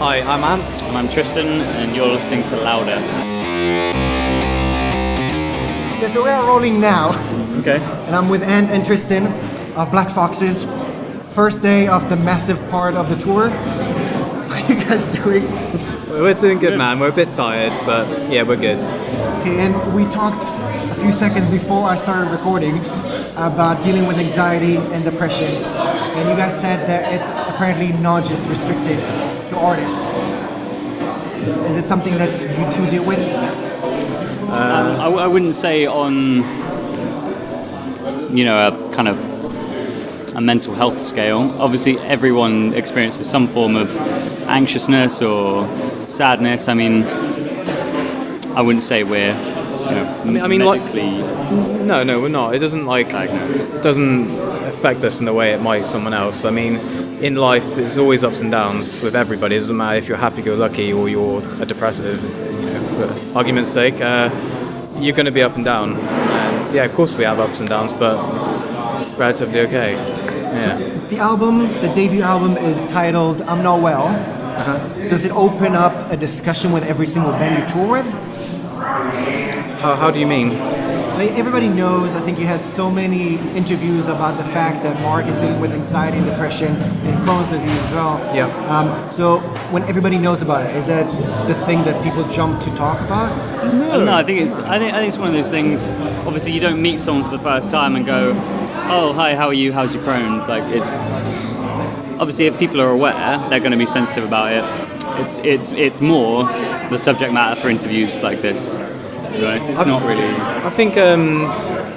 Hi, I'm Ant. And I'm Tristan, and you're listening to Louder. Yeah, so we are rolling now. Okay. And I'm with Ant and Tristan of Black Foxes. First day of the massive part of the tour. How are you guys doing? We're doing good, man. We're a bit tired, but yeah, we're good. Okay, and we talked a few seconds before I started recording about dealing with anxiety and depression. And you guys said that it's apparently not just restricted to artists. Is it something that you two deal with? I wouldn't say on, a kind of a mental health scale. Obviously, everyone experiences some form of anxiousness or sadness. I mean, I wouldn't say we're, medically... No, we're not. It doesn't it doesn't affect us in the way it might someone else. I mean, in life, there's always ups and downs with everybody. It doesn't matter if you're happy-go-lucky or you're a depressive. For argument's sake, you're going to be up and down. And yeah, of course we have ups and downs, but it's relatively okay. Yeah. The debut album is titled I'm Not Well. Does it open up a discussion with every single band you tour with? How do you mean? Everybody knows, I think you had so many interviews about the fact that Mark is dealing with anxiety and depression and Crohn's disease as well. Yeah. So when everybody knows about it, is that the thing that people jump to talk about? No, I think it's one of those things. Obviously, you don't meet someone for the first time and go, "Oh, hi, how are you? How's your Crohn's?" Like, it's obviously if people are aware, they're going to be sensitive about it. It's more the subject matter for interviews like this. To be honest, it's not really. I think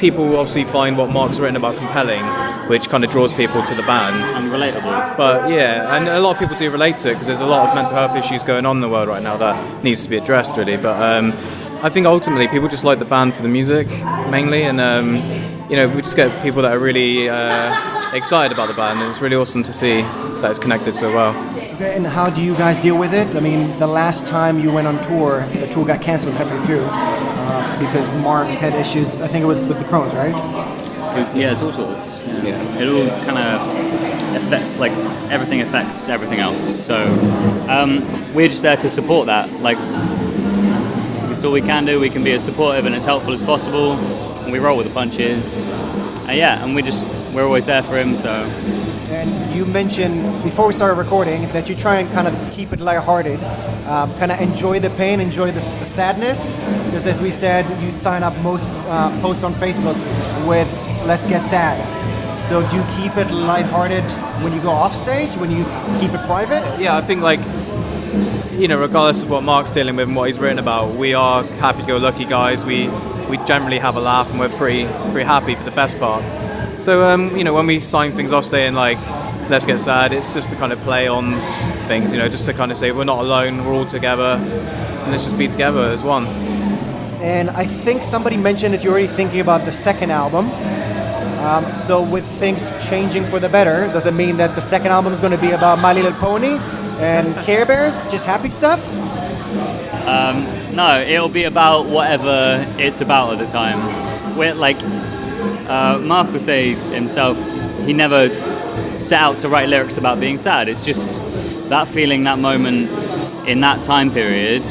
people obviously find what Mark's written about compelling, which kind of draws people to the band. And relatable. But yeah, and a lot of people do relate to it because there's a lot of mental health issues going on in the world right now that needs to be addressed really. But I think ultimately people just like the band for the music mainly, and we just get people that are really excited about the band, and it's really awesome to see that it's connected so well. Okay, and how do you guys deal with it? I mean, the last time you went on tour, the tour got canceled halfway through because Mark had issues, I think it was with the Crohn's, right? It's all sorts. Yeah. It all kind of everything affects everything else. So we're just there to support that. Like, it's all we can do. We can be as supportive and as helpful as possible. And we roll with the punches. And we're always there for him. So. And you mentioned before we started recording that you try and kind of keep it lighthearted, kind of enjoy the pain, enjoy the sadness. Because as we said, you sign up most posts on Facebook with "Let's get sad." So do you keep it lighthearted when you go off stage? When you keep it private? Yeah, I think regardless of what Mark's dealing with and what he's written about, we are happy-go-lucky guys. We generally have a laugh and we're pretty happy for the best part. So, when we sign things off saying "Let's get sad," it's just to kind of play on things, just to kind of say we're not alone, we're all together, and let's just be together as one. And I think somebody mentioned that you're already thinking about the second album. So with things changing for the better, does it mean that the second album is going to be about My Little Pony and Care Bears, just happy stuff? No, it'll be about whatever it's about at the time. We're Mark would say himself, he never set out to write lyrics about being sad. It's just that feeling, that moment in that time period,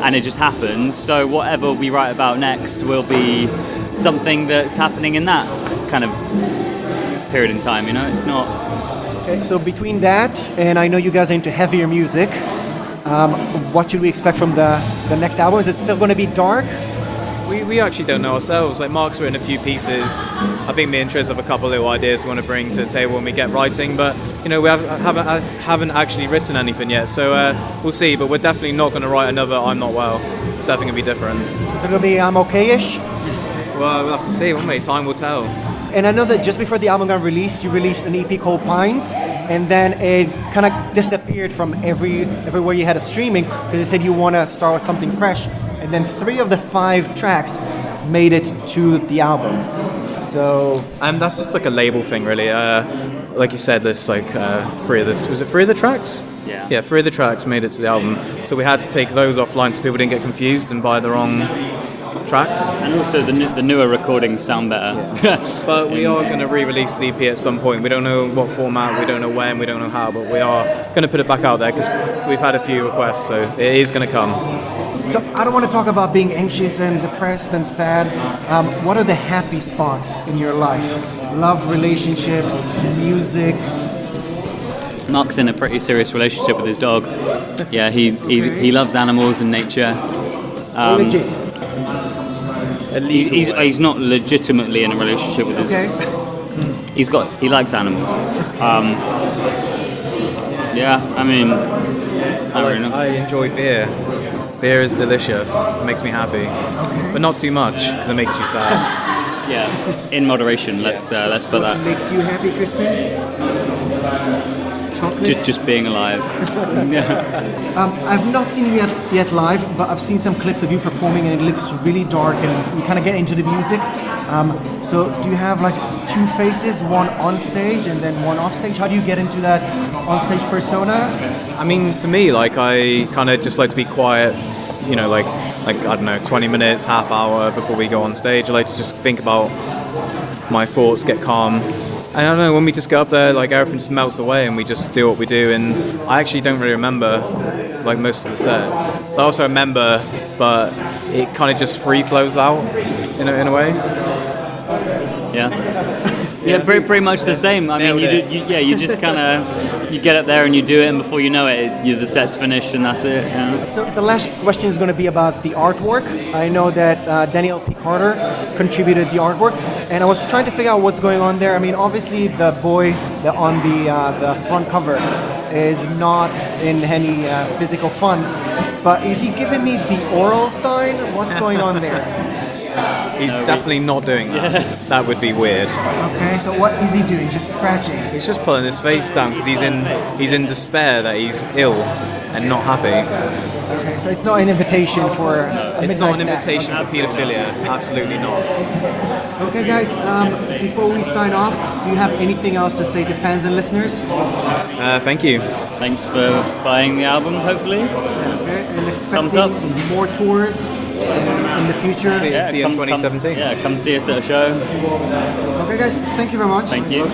and it just happened. So whatever we write about next will be something that's happening in that kind of period in time, It's not... Okay, so between that, and I know you guys are into heavier music, what should we expect from the next album? Is it still going to be dark? We actually don't know ourselves. Mark's written a few pieces. I think the interest of a couple of little ideas we want to bring to the table when we get writing, but we haven't actually written anything yet. So we'll see. But we're definitely not going to write another I'm Not Well. So I think it'll be different. Is it going to be I'm okay-ish? Well, we'll have to see, won't we? Time will tell. And I know that just before the album got released, you released an EP called Pines, and then it kind of disappeared from everywhere you had it streaming because you said you want to start with something fresh. And then 3 of the 5 tracks made it to the album. So that's just a label thing, really. Like you said, there's 3 of the tracks? Yeah, 3 of the tracks made it to the album. So we had to take those offline so people didn't get confused and buy the wrong tracks. And also the newer recordings sound better. But we are going to re-release the EP at some point. We don't know what format, we don't know when, we don't know how, but we are going to put it back out there because we've had a few requests, so it is going to come. So I don't want to talk about being anxious and depressed and sad. What are the happy spots in your life? Love, relationships, music. Mark's in a pretty serious relationship with his dog. Yeah, he loves animals and nature. Legit. He's not legitimately in a relationship with his. Okay. He likes animals. Yeah, I mean, I don't know. I enjoy beer. Beer is delicious. It makes me happy, but not too much because it makes you sad. Yeah, in moderation. Let's put What that. makes you happy, Tristan? Chocolate? Just being alive. I've not seen you yet live, but I've seen some clips of you performing and it looks really dark and you kind of get into the music. So do you have like two faces, one on stage and then one off stage? How do you get into that on stage persona? I mean, for me, like I kind of just like to be quiet, you know, like I don't know, 20 minutes, half hour before we go on stage. I like to just think about my thoughts, get calm. And I don't know, when we just go up there, like everything just melts away and we just do what we do. And I actually don't really remember like most of the set. I also remember, but it kind of just free flows out in a way. Yeah, pretty much the same. I mean, you just kind of you get up there and you do it, and before you know it, the set's finished and that's it. Yeah. So the last question is going to be about the artwork. I know that Daniel P. Carter contributed the artwork, and I was trying to figure out what's going on there. I mean, obviously the boy on the front cover is not in any physical fun, but is he giving me the oral sign? What's going on there? He's definitely not doing that. Yeah. That would be weird. Okay, so what is he doing? Just scratching? He's just pulling his face down because he's in despair that he's ill and not happy. Okay, so it's not an invitation for a It's not an midnight snack. invitation for paedophilia. Absolutely not. Okay, guys. Before we sign off, do you have anything else to say to fans and listeners? Thank you. Thanks for buying the album, hopefully. Okay, and Thumbs up. expecting more tours in the future. See you in 2017. Come see us at a show. Okay, guys. Thank you very much. Thank you.